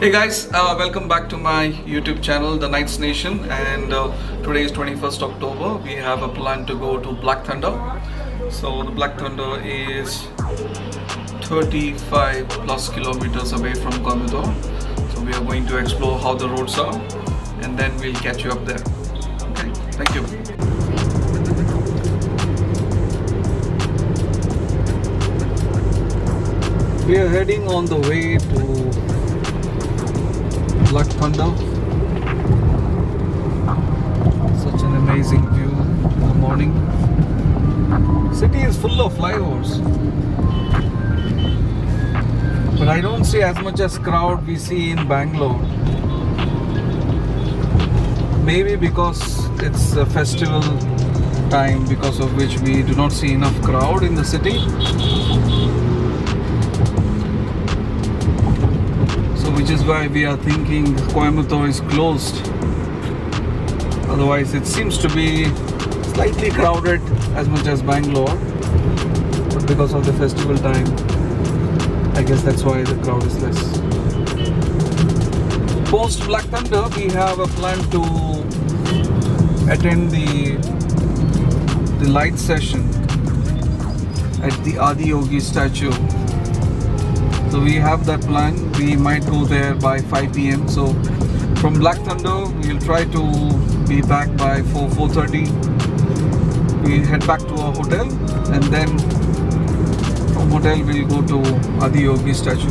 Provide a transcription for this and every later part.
Hey guys, welcome back to my YouTube channel, The Knights Nation, and today is 21st October. We have a plan to go to Black Thunder. So the Black Thunder is 35 plus kilometers away from Coimbatore. So we are going to explore how the roads are, and then we'll catch you up there. Okay, thank you. We are heading on the way to Black Thunder. Such an amazing view in the morning. City is full of flyovers, but I don't see as much as crowd we see in Bangalore. Maybe because it's a festival time, because of which we do not see enough crowd in the city. Which is why we are thinking Coimbatore is closed. Otherwise, it seems to be slightly crowded as much as Bangalore. But because of the festival time, I guess that's why the crowd is less. Post Black Thunder, we have a plan to attend the light session at the Adiyogi statue. So we have that plan. We might go there by 5 p.m. So from Black Thunder, we'll try to be back by 4:30. We head back to our hotel, and then from hotel we'll go to Adiyogi statue.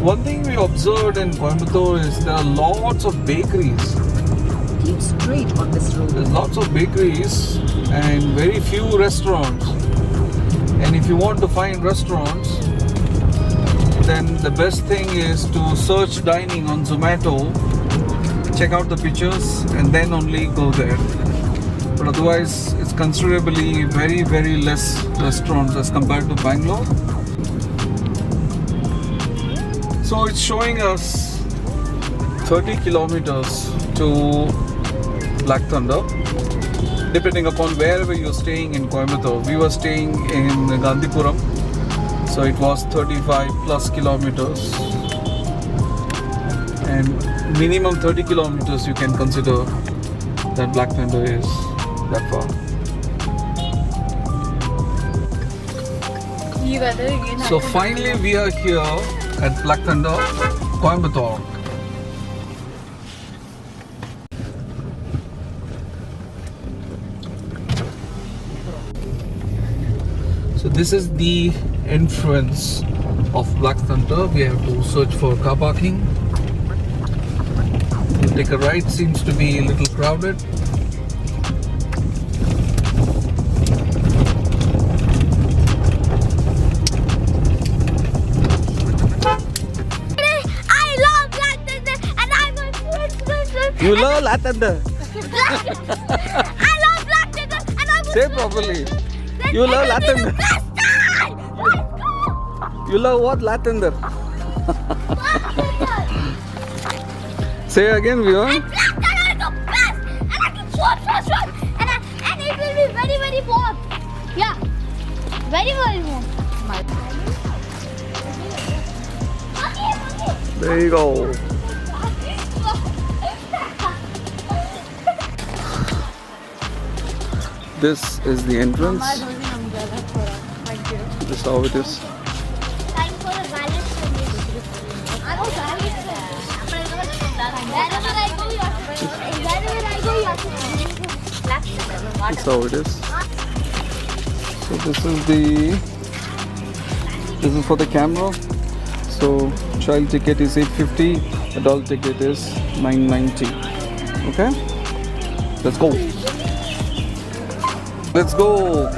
One thing we observed in Coimbatore is there are lots of bakeries. Keep straight on this road. There's lots of bakeries and very few restaurants. And if you want to find restaurants, then the best thing is to search dining on Zomato, check out the pictures, and then only go there. But otherwise, it's considerably very less restaurants as compared to Bangalore. So it's showing us 30 kilometers to Black Thunder, depending upon wherever you're staying in Coimbatore. We were staying in Gandhipuram, so it was 35 plus kilometers, and minimum 30 kilometers you can consider that Black Thunder is that far. So finally we are here at Black Thunder, Coimbatore. So this is the entrance of Black Thunder. We have to search for car parking. We'll take a right, seems to be a little crowded. I love Black Thunder and I'm a You love Black Thunder. I love Black Thunder and I'm a Say properly. You love Black Thunder. You love what? Black Thunder. Say again, Vivan. Black Thunder is the best and I can swap and it will be very warm. Yeah. Very warm. There you go. This is the entrance. This is how it is. Time for a valid service. I'm a valid Wherever I go, you have to Black Thunder. This is how it is. So this is for the camera. So child ticket is 850, adult ticket is 990. Okay? Let's go. Let's go.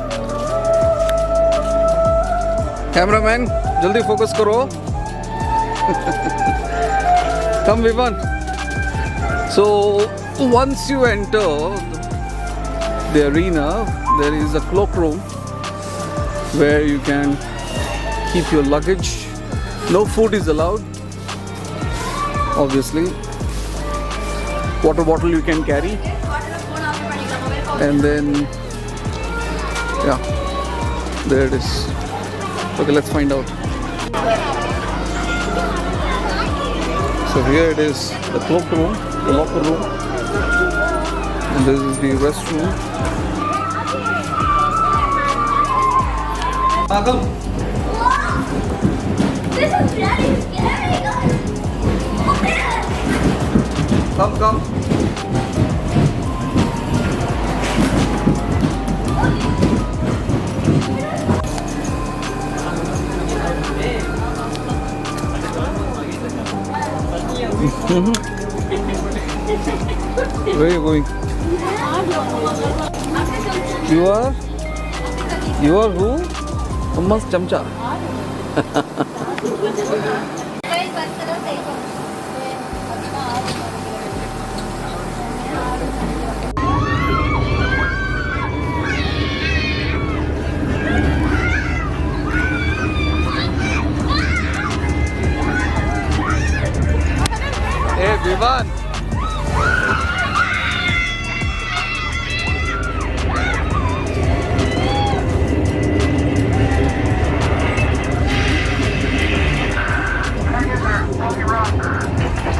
Cameraman, jaldi focus karo. Come Vivan. So once you enter the arena, there is a cloakroom where you can keep your luggage. No food is allowed, obviously. Water bottle you can carry, and then yeah, there it is. Okay, let's find out. So here it is, the cloak room, the locker room, and this is the restroom. Come. This is very scary, guys. Come. Where are you going? You are who? Umma's chamcha. Hey, Vivan.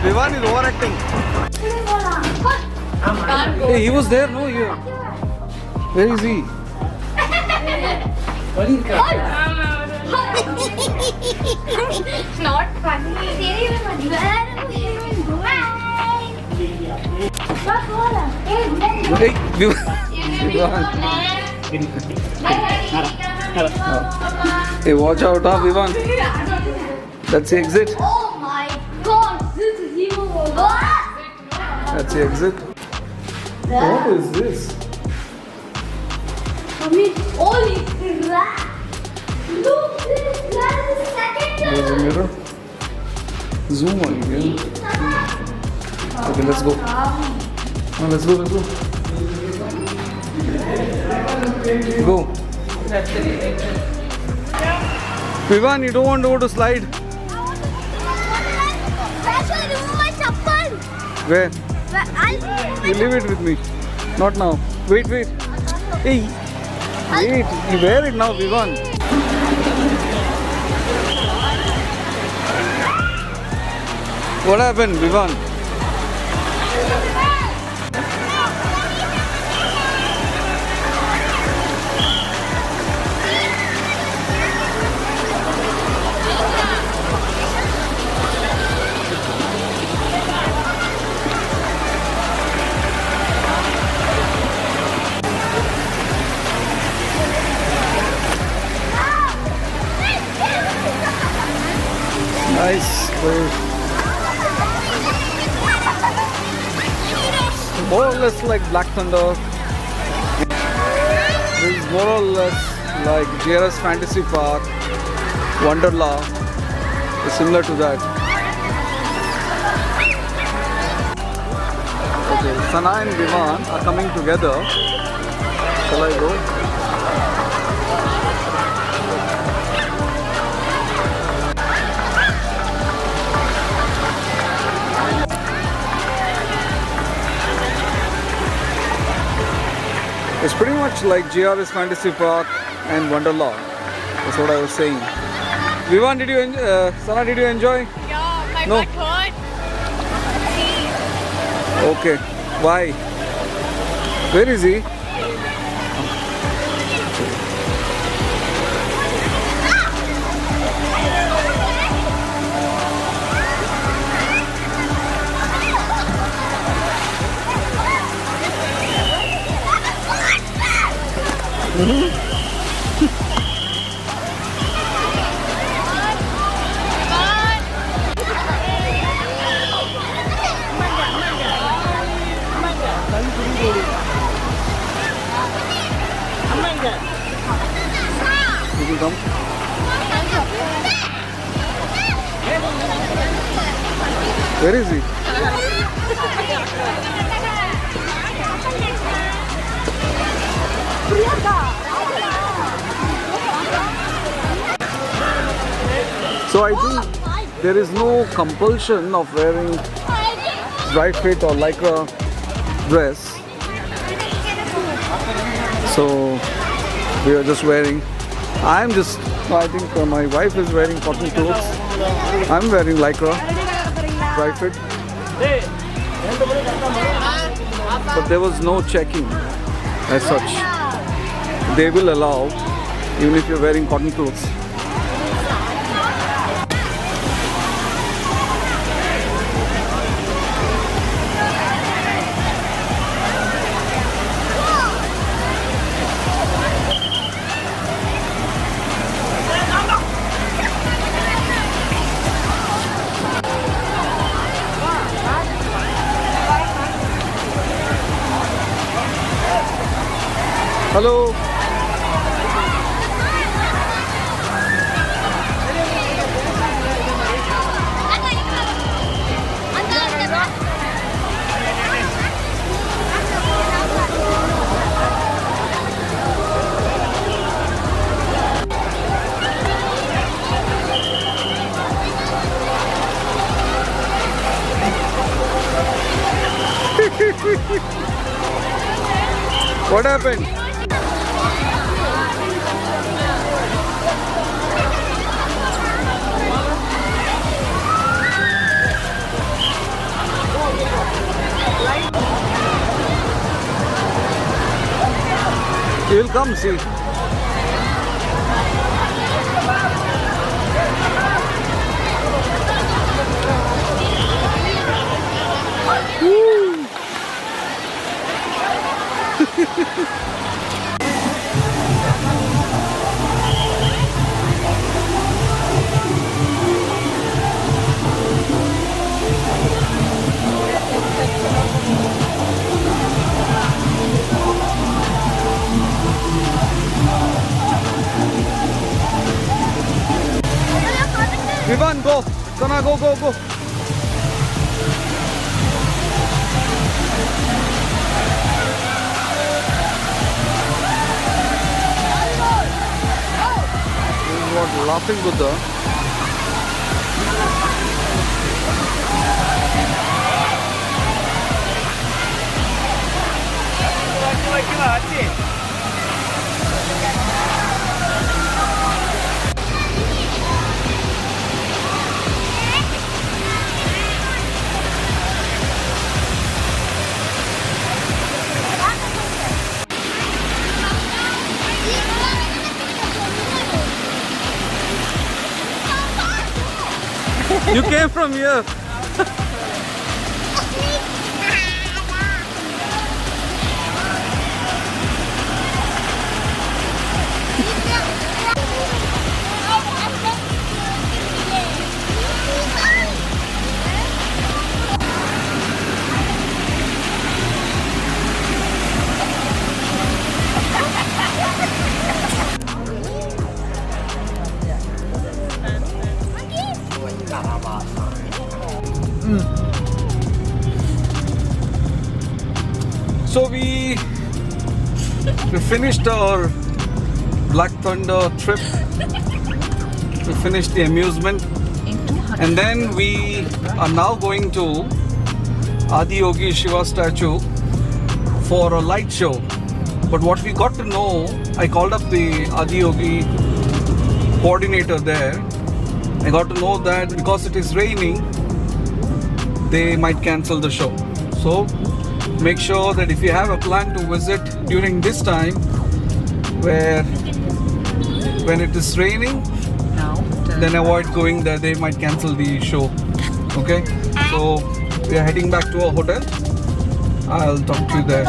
Vivan is overacting. Hey, he was there, no? You. Where is he? Not funny. Where are you even going? Hey, Vivan. Hey, watch out, huh, Vivan? That's the exit. Oh my god, this is even worse. That's the exit. What is this? Holy crap! Look, this glass is second. There's a mirror. Zoom on again. Okay, let's go. Now let's go. Go. Vivan, you don't want to go to slide? Where should I remove my chappal? Where? I'll You leave it with me. Not now. Wait. Hey. Wait. You wear it now, Vivan. What happened, Vivan? Nice place. More or less like Black Thunder. This is more or less like JRS Fantasy Park, Wonderla. It's similar to that. Okay, Sana and Vivan are coming together. Shall I go? It's pretty much like JRS Fantasy Park and Wonderla. That's what I was saying. Vivan, did you enjoy? Sana, did you enjoy? Yeah, my No. butt hurt. Okay. Why? Where is he? Did you come? Where is he? So I think there is no compulsion of wearing dry fit or lycra dress. So we are just wearing I'm just, I think my wife is wearing cotton clothes. I'm wearing lycra, dry fit. But there was no checking as such. They will allow even if you're wearing cotton clothes. Hello. What happened? You'll come see. Woo. Vivan, go. Sana, go, go, go. This is what Laughing Buddha. You came from here. So we finished our Black Thunder trip. We finished the amusement, and then we are now going to Adiyogi Shiva statue for a light show. But what we got to know, I called up the Adiyogi coordinator there. I got to know that because it is raining, they might cancel the show. So make sure that if you have a plan to visit during this time when it is raining, then avoid going there. They might cancel the show. Okay, so we are heading back to our hotel. I'll talk to you there.